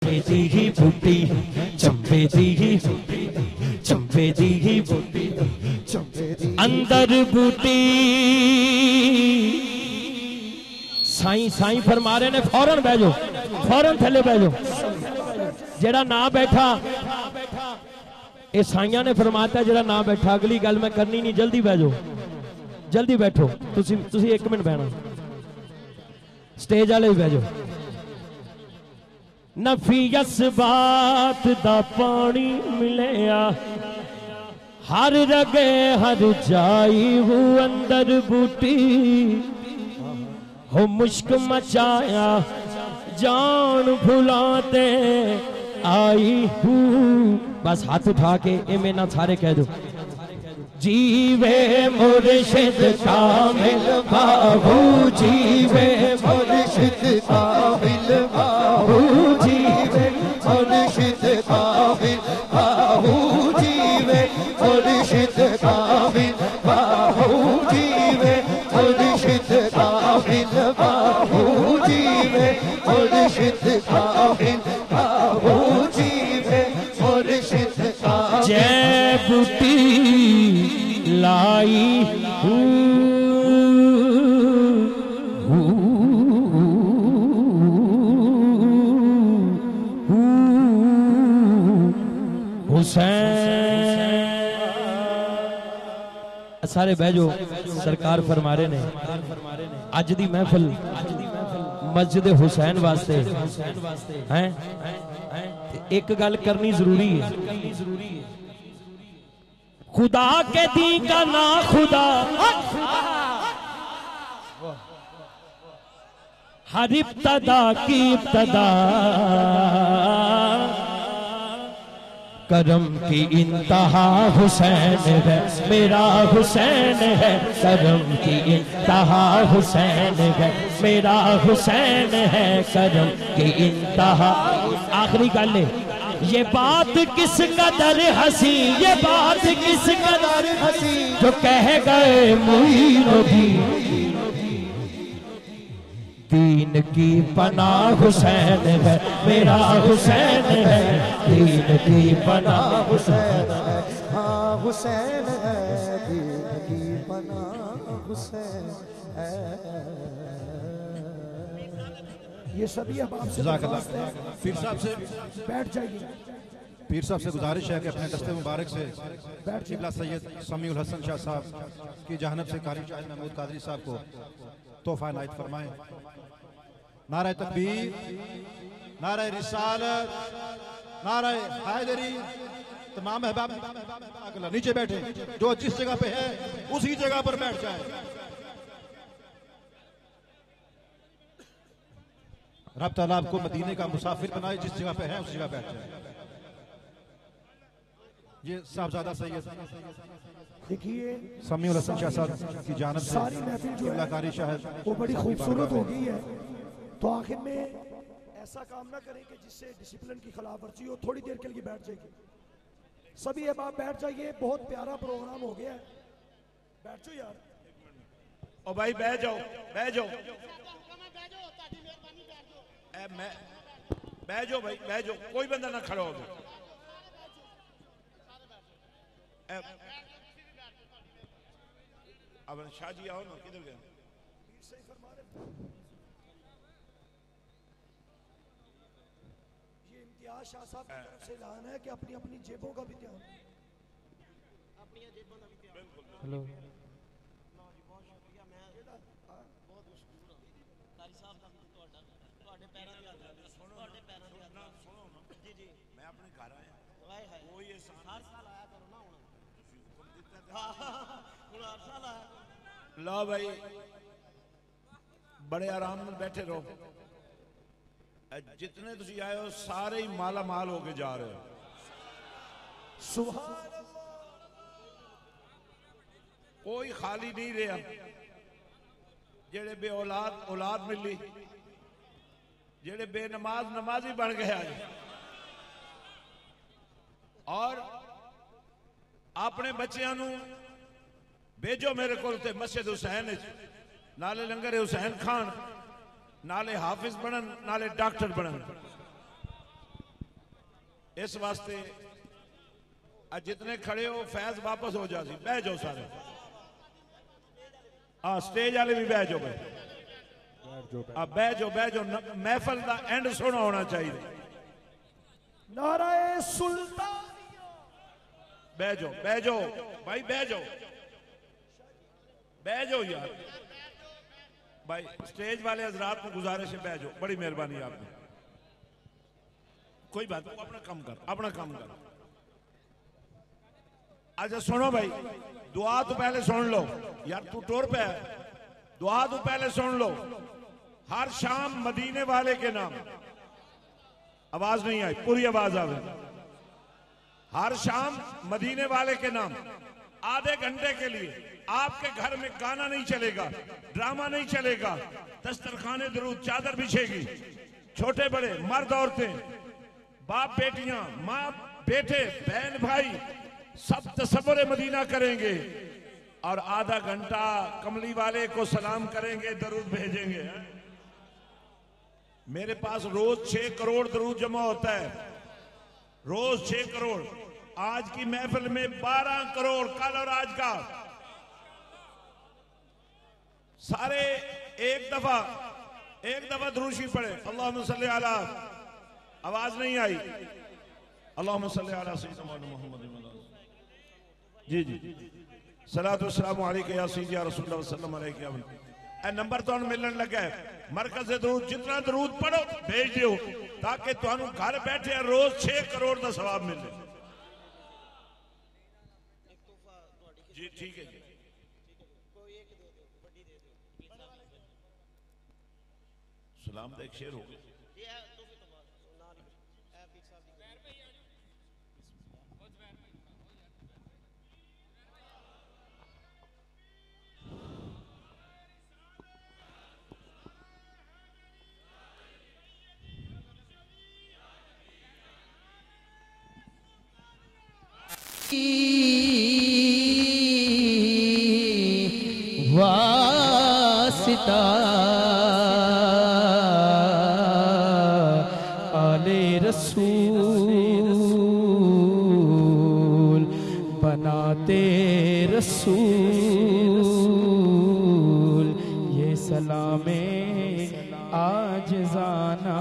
चंपे दी ही बूटी, चंपे दी ही, चंपे दी ही बूटी, अंदर बूटी। साईं साईं फरमा रहे ने फौरन बह जाओ, फौरन थले बह जाओ। जेड़ा ना बैठा ये साइया ने फरमाता है, जेड़ा ना बैठा अगली गल मैं करनी नहीं, जल्दी बह जाओ, जल्दी बैठो। तुसी 1 मिनट बहना, स्टेज वाले भी बह जाओ। नफीयस बात दा पानी मिलया, हर रगे हर जाई हूँ अंदर बूटी, हो मुश्क मचाया जान भुलाते आई हूँ। बस हाथ उठा के ए मेना सारे कह दो। जीवे मुर्शिद कामिल बाबू, जीवे मुर्शिद कामिल बाबू, जीवे मुर्शिद कामिल बाबू, जीवे मुर्शिद कामिल बाबू, जीवे मुर्शिद कामिल बाबू, जीवे मुर्शिद कामिल बाबू, जीवे मुर्शिद कामिल। जय बूटी लाई हुसैन। सारे बहजो, सरकार फरमा रहे ने अज दी महफिल मस्जिद हुसैन वास्ते हैं। एक गल करनी जरूरी है, खुदा के दी का ना खुदा, हर इब्तदा की इब्तदा, करम की इंतहा हुसैन है, मेरा हुसैन है। करम की इंतहा हुसैन है, मेरा हुसैन है। करम की इंतहा। आखिरी गल है, ये बात किस कदर हंसी, ये बात किस कदर हंसी, जो कह गए मुईनुद्दीन, दीन की पनाह हुसैन है, मेरा हुसैन है। दीन की पनाह हुसैन है, हाँ हुसैन है। दीन की पनाह हुसैन है। ये सभी अब आपसे पीर साहब से बैठ जाइए। पीर साहब से गुजारिश है कि अपने दस्ते मुबारक से किबला सैयद समीउल हसन शाह साहब की जहनत से कारी शाह महमूद कादरी साहब को तोहफा इनायत फरमाएं। नारा तकबीर, नारा रिसालत, नारा हैदरी। तमाम अहबाब नीचे बैठे, जो जिस जगह पे है उसी जगह पर बैठ जाए। रब ताला आपको मदीने का मुसाफिर बनाए, जिस जगह पे है उस जगह बैठ जाए। ये साहबजादा सैयद देखिए समीउल हसन शाह साहब की जानब से सारी महफिल जो है वो बड़ी खूबसूरत हो गई है। तो आखिर में ऐसा काम ना करें कि जिससे डिसिप्लिन की खिलाफ वर्जी हो। थोड़ी देर के लिए बैठ जाइए, सभी अहबाब बैठ जाइए। बहुत प्यारा प्रोग्राम हो गया है, बैठ जाओ यार। ओ भाई बैठ जाओ, बैठ जाओ, बैठ जाओ भाई, बैठ जाओ। कोई बंदा ना खड़ा हो। अब शाह जी आओ ना, किधर गए? ये इम्तियाज शाह साहब की तरफ से ऐलान है कि अपनी अपनी जेबों का भी ध्यान। हेलो मैं अपने घर आया, कोई हर साल आया करो ना। लो भाई, बड़े आराम में बैठे रहो। जितने तुसी आए हो सारे ही माला माल होके जा रहे हो। सुभान कोई खाली नहीं रहा। जेड़े बे औलाद औलाद मिली, जेड़े बेनमाज नमाजी बन गए आज। और अपने बच्चों नू भेजो मेरे को मस्जिद हुसैन, नाले लंगर हुसैन खान, नाले हाफिज बनन, नाले डॉक्टर बनन। इस वास्ते जितने खड़े हो फैज वापस हो जासी, बह जाओ सारे। हाँ स्टेज वाले भी बह जाओ भाई, बह जाओ महफल का एंड सोना होना चाहिए। नाराए सुल्तान, बह जाओ भाई, बह जाओ यार भाई। स्टेज वाले हजरात को गुजारिश है बह जाओ, बड़ी मेहरबानी आपने। कोई बात नहीं, अपना काम कर। अच्छा सुनो भाई, दुआ तो पहले सुन लो यार, तू टोर पे है, दुआ तो पहले सुन लो। हर शाम मदीने वाले के नाम, आवाज नहीं आई, पूरी आवाज आवे। हर शाम मदीने वाले के नाम आधे घंटे के लिए आपके घर में गाना नहीं चलेगा, ड्रामा नहीं चलेगा, दस्तरखाने दरूद चादर बिछेगी, छोटे बड़े मर्द औरतें, बाप बेटियां, माँ बेटे, बहन भाई सब तसव्वुर मदीना करेंगे और आधा घंटा कमली वाले को सलाम करेंगे, दरूद भेजेंगे। मेरे पास रोज 6 करोड़ दरूद जमा होता है, रोज 6 करोड़। आज की महफिल में 12 करोड़, कल और आज का सारे एक दफा दुरूशी पढ़े। अल्लाहुम्मा सल्ली अला, आवाज नहीं आई। अल्लाहुम्मा सल्ली अला सय्यिदना मुहम्मद। जी सलातु वस्सलामु अलैका या सय्यदी या रसूलल्लाह सल्लल्लाहु अलैहि वसल्लम। ए नंबर तो मिलने लगा है, मरकज से दरूद जितना दरूद पढ़ो भेज दियो, ताकि तुहानू घर बैठे रोज 6 करोड़ का सवाब मिले। जी ठीक है जी। सलाम का एक शेर हो गया। वासिता आले रसूल बनाते रसूल, ये सलामे आज जाना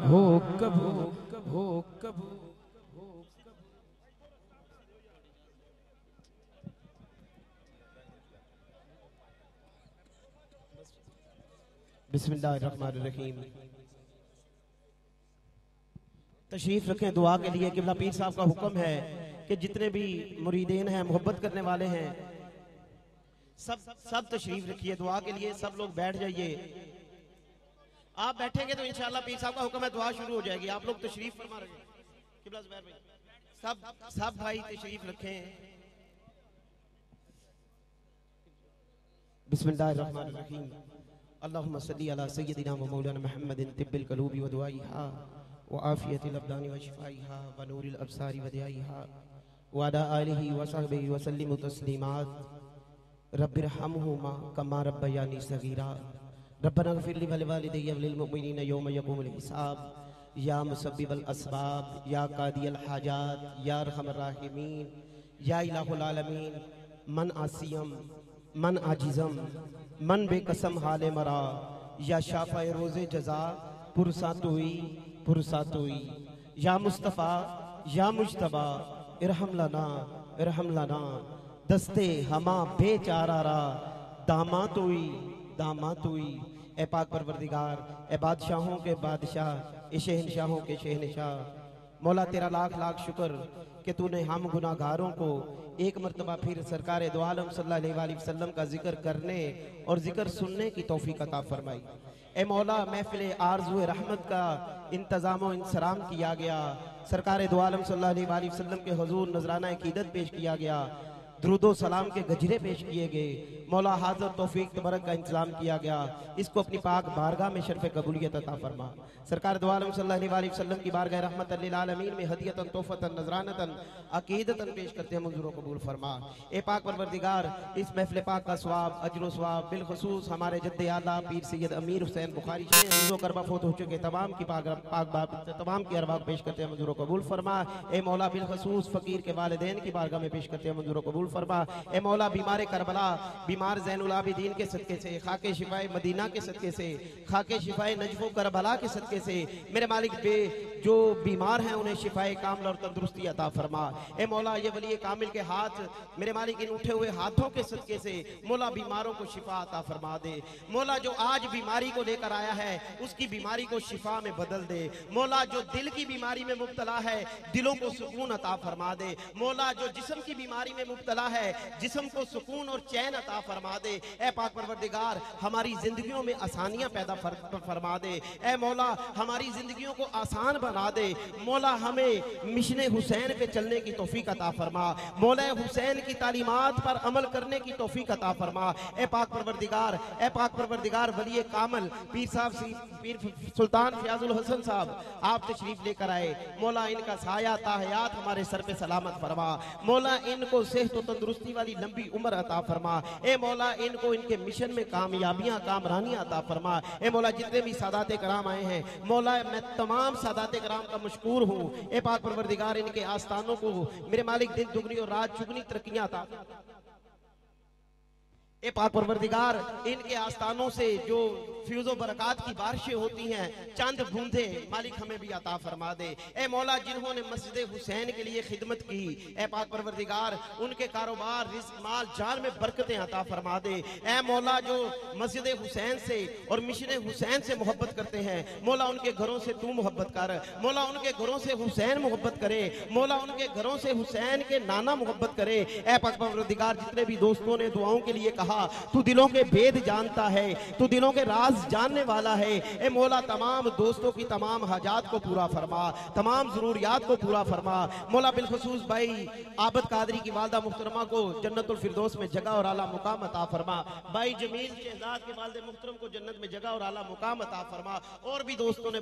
हो कबू हो कबू। बिस्मिल्लाहिर्रहमानिर्रहीम। तशरीफ रखें दुआ के लिए। किबला पीर साहब का हुक्म है कि जितने भी मुरीदीन हैं, मोहब्बत करने वाले हैं, सब तशरीफ रखिए दुआ के लिए। सब लोग बैठ जाइए। आप बैठेंगे तो इंशाअल्लाह पीर साहब का हुक्म है दुआ शुरू हो जाएगी। आप लोग तशरीफ फरमा रहे हैं। किबला ज़ुबैर भाई, सब भाई तशरीफ रखें। बिस्मिल्लाहिर्रहमानिर्रहीम। अल्लाहुम्मा सल्ली अला सय्यदिना व मौलाना मुहम्मदिन तिब्बिल क़ुलूबि व दुआइहा व आफियतिल अब्दानि व शिफाइहा व नूरिल अब्सारि व दियाइहा व अला आलिहि व सहबिहि व सल्लिमु तस्लीमात। रब्बिरहमहुमा कमा रब्बयानी सगीरा। रब्बना इग़फिर ली व लिवालिदैया व लिल मुमिनीना यौम यक़ूमुल हिसाब। या मुसब्बिबल अस्बाब, या कादियल हाजात, या अरहमर राहिमीन, या इलाहुल आलमीन। मन आसियम, मन आजिज़म, मन बेकसम हाले मरा, या शाफ़ाए रोज़े जज़ा पुरसातुई। या मुस्तफ़ा या मुज्तबा इरहम लना दस्ते हमा बेचारा दामातुई। ए पाक परवरदिगार, ए बादशाहों के बादशाह, ए शहनशाहों के शहनशाह, मौला तेरा लाख लाख शुक्र कि तूने हम गुनाहगारों को एक मरतबा फिर सरकार दो आलम सल्लल्लाहु अलैहि वसल्लम का जिक्र करने और जिक्र सुनने की तौफीक अता फरमाई। ए मौला, महफिल आरज़ू रहमत का इंतज़ाम व इंसराम किया गया। सरकार दो आलम सल्लल्लाहु अलैहि वसल्लम के हुजूर नजराना अकीदत पेश किया गया, दुरूद व सलाम के गजरे पेश किए गए। मौला हाज़िर तौफीक तबरक का इंतजाम किया गया, इसको अपनी पाक बारगाह में शर्फ कबूलियत अता फरमा। सरकार दो आलम सल्लल्लाहु अलैहि वसल्लम की बारगाह रहमतन लिल आलमीन में हदियतन तोहफतन नजरानतन अकीदतन पेश करते हैं, मंजूर कबूल फरमा। ए पाक परवरदिगार, इस महफिल पाक का सवाब अजर सवाब बिलखुसूस हमारे जद्दे आला पीर सैयद अमीर हुसैन बुखारी करबा फोत हो चुके तमाम की तमाम की अरबाब पेश करते हैं, मंजूर कबूल फरमा। ए मौला बिलखुसूस फकीर के वालिदैन की बारगाह में पेश करते हैं, मंजूर कबूल फरमा। ए मौला बीमार करबला, बीमार ज़ैनुल आबिदीन के सदके से, खाके शिफाए मदीना के सदके से, खाके शिफाए नजफ़ो करबला के सदके से मेरे मालिक बे जो बीमार हैं उन्हें शिफाए कामिल और तंदुरुस्ती अता फरमा। ए मौला ये वली कामिल के हाथ मेरे मालिक इन उठे हुए हाथों के सदके से मौला बीमारों को शिफा अता फरमा दे। मौला जो आज बीमारी को लेकर आया है उसकी बीमारी को शिफा में बदल दे। मौला जो दिल की बीमारी में मुब्तला है दिलों को सुकून अता फरमा दे। मौला जो जिस्म की बीमारी में मुब्तला है जिस्म को सुकून और चैन अता फरमा दे। ए पाक परवरदिगार, हमारी जिंदगियों में आसानियां पैदा फरमा दे। ए मौला हमारी जिंदगियों को आसान बना दे। मौला हमें मिशन हुसैन पे चलने की तौफीक अता फरमा। मौला हुसैन की तालीमात पर अमल करने की तौफीक अता फरमा। ए पाक परवरदिगार वली कामिल पीर सुल्तान फयाजुल हसन साहब आप तशरीफ लेकर आए। मौला इनका साया ताहयात हमारे सर पे सलामत फरमा। मौला इनको सेहत और तंदुरुस्ती वाली लंबी उम्र अता फरमा। ए मौला इनको इनके मिशन में कामयाबियां कामरानियां अता फरमा। ए मौला जितने भी सादाते कराम आए हैं मौला मैं तमाम सादाते कराम का मशकूर हूँ। ए पाक परवरदिगार इनके आस्थानों को मेरे मालिक दिन दुगनी और रात चुगनी तरक्कियां अता। ए पाक परवरदिगार इनके आस्थानों से जो फ्यूज़ो बरक़ात की बारिशें होती हैं चंद बूंदे मालिक हमें भी अता फरमा दे। ए मौला जिन्होंने मस्जिद हुसैन के लिए खिदमत की ए पाक परवरदिगार उनके कारोबार रिज़्क़ माल जान में बरकतें अता फरमा दे। ए मौला जो मस्जिद हुसैन से और मिशन हुसैन से मोहब्बत करते हैं मौला उनके घरों से तू मोहब्बत कर। मौला उनके घरों से हुसैन मोहब्बत करे। मौला उनके घरों से हुसैन के नाना मोहब्बत करे। ए पाक परवरदिगार जितने भी दोस्तों ने दुआओं के लिए कहा तू दिलों के भेद जानता है, तू दिलों के राज जानने वाला है। ए मौला तमाम दोस्तों की तमाम हाजात को पूरा फरमा, तमाम जरूरियात को पूरा फरमा। मौला बिलखुसूस भाई आबद कादरी की वालदा मुहतरमा को जन्नतुल फिरदौस में जगह और आला मुकाम अता फरमा। भाई जमील शहजाद के वालिद मुहतरम को जन्नत में जगह और आला मुकाम अता फरमा। और भी दोस्तों ने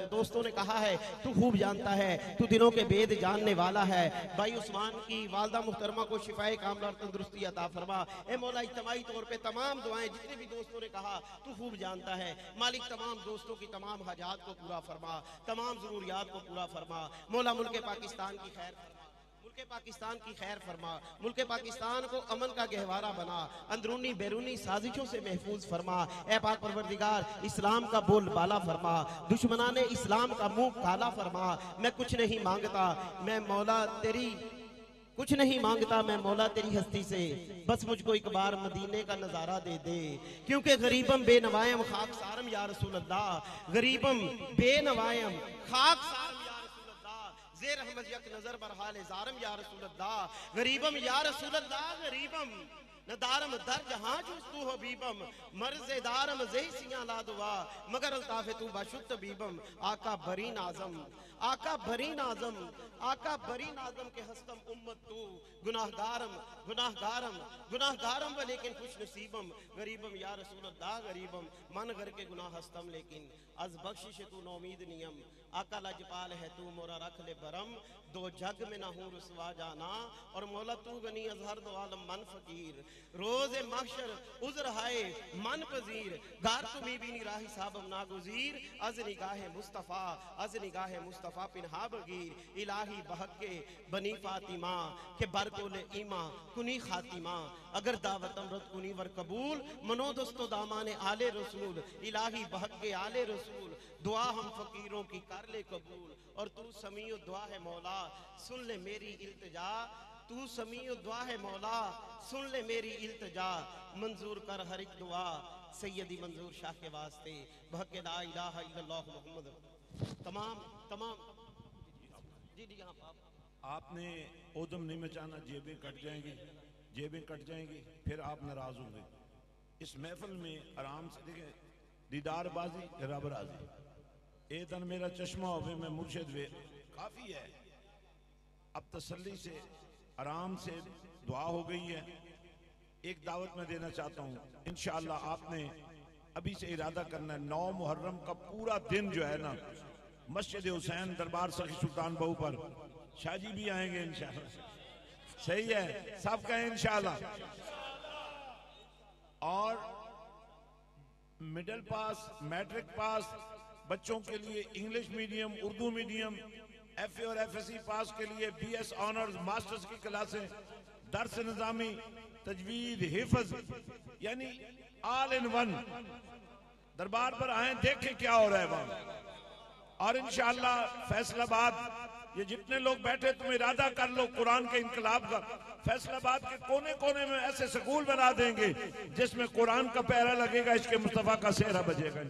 दोस्तों ने कहा है तू खूब जानता है, तू दिलों के भेद जानने वाला है। भाई उस्मान की वालदा मुहतरमा को शिफाए कामिल और तंदुरुस्ती अता फरमा। ए मौला इज्तिमाई तौर पे तमाम दुआएं जितने भी दोस्तों ने कहा तू खूब जानता है मालिक तमाम दोस्तों की तमाम हाजात को पूरा फरमा, तमाम जरूरियात को पूरा फरमा। मौला मुल्क पाकिस्तान की खैर फरमा, मुल्क पाकिस्तान की खैर फरमा। मुल्क पाकिस्तान को अमन का गहवारा बना, अंदरूनी बैरूनी साजिशों से महफूज फरमा। ए पाक परवरदिगार इस्लाम का बोल बाला फरमा, दुश्मनाने इस्लाम का मुंह काला फरमा। मैं कुछ नहीं मांगता मैं मौला तेरी कुछ नहीं मांगता मैं मौला तेरी हस्ती से, बस मुझको एक बार मदीने का नजारा दे दे। क्योंकि गरीबम बेनवायम खाक सारम या रसूल अल्लाह, गरीबम बेनवायम खाक सारम या रसूल अल्लाह, ज़ेर रहमत यक नजर बरहाल ज़ारम या रसूल अल्लाह, गरीबम या रसूल अल्लाह, गरीबम नदारम दर जहां जुस्तु हबीबम, मर्ज़े दारम ज़ेही सियां ला दुआ, मगर अल्ताफ़े तू बाशुत तबीबम। आका बरी नाज़म, आका बरी नाज़म, आका बरी नाज़म के हस्तम उम्मत तू, गुनाहगारम गुनाहगारम गुनाहगारम व लेकिन खुश नसीबम, गरीबम या रसूल अल्लाह, गरीबम मन घर के गुनाह हस्तम लेकिन अज बख्शिश तू नौमीद नियम। आका लजपाल है तू मोरा रख ले बरम, दो जग में ना हूँ रुसवा जाना, और मौला तू गनी अजहर दो आलम मन फकीर, रोज़े महशर उज़र हाय मन पजीर, गार तुम्ही भी निराही साहब नागुजीर, अज निगाहे मुस्तफ़ा अज निगाहे मुस्तफ़ा पिन्हा बगीर, इलाही बहके बनी फातिमा के बरकोले ईमा कुनी खातिमा, अगर दावत अमरत कुनी वर कबूल, मनो दोस्तो दामाने आले रसूल, इलाही बहके आले रसूल, दुआ हम फकीरों की कर ले कबूल, और तू समीउ दुआ है मौला सुन ले मेरी इल्तिजा, तू समीउ दुआ है मौला सुन ले मेरी इल्तिजा, मंजूर कर हर एक दुआ सैयदी मंजूर शाह के वास्ते, बहके ला इलाहा इल्लल्लाह मुहम्मद। तमाम जी आपने उद्यम नहीं मचाना, जेबें कट जाएंगी, जेबें कट जाएंगी, फिर आप नाराज होंगे। इस महफिल में आराम से देखें, दीदार बाजी रब राजी, ए तन मेरा चश्मा हो मैं मुर्शिद वे काफी है। अब तसल्ली से आराम से दुआ हो गई है। एक दावत में देना चाहता हूँ। इंशाअल्लाह आपने अभी से इरादा करना है, 9 मुहर्रम का पूरा दिन जो है ना, मस्जिद हुसैन दरबार सखी सुल्तान बहू पर शाहजी भी आएंगे इंशाअल्लाह। सही है, सब कहें इंशाअल्लाह। और मिडिल पास, मैट्रिक पास बच्चों के लिए English medium, Urdu medium, FA और एफएससी पास के लिए बीएस ऑनर्स, मास्टर्स की क्लासें, दर्स निजामी, तजवीद, हिफ्ज, यानी ऑल इन वन। दरबार पर आए, देखें क्या हो रहा है वहां। और इंशाअल्लाह फैसलाबाद, ये जितने लोग बैठे तुम इरादा कर लो कुरान के इनकलाब का। फैसलाबाद के कोने कोने में ऐसे स्कूल बना देंगे जिसमें कुरान का पहरा लगेगा, इसके मुस्तफा का सेहरा बजेगा।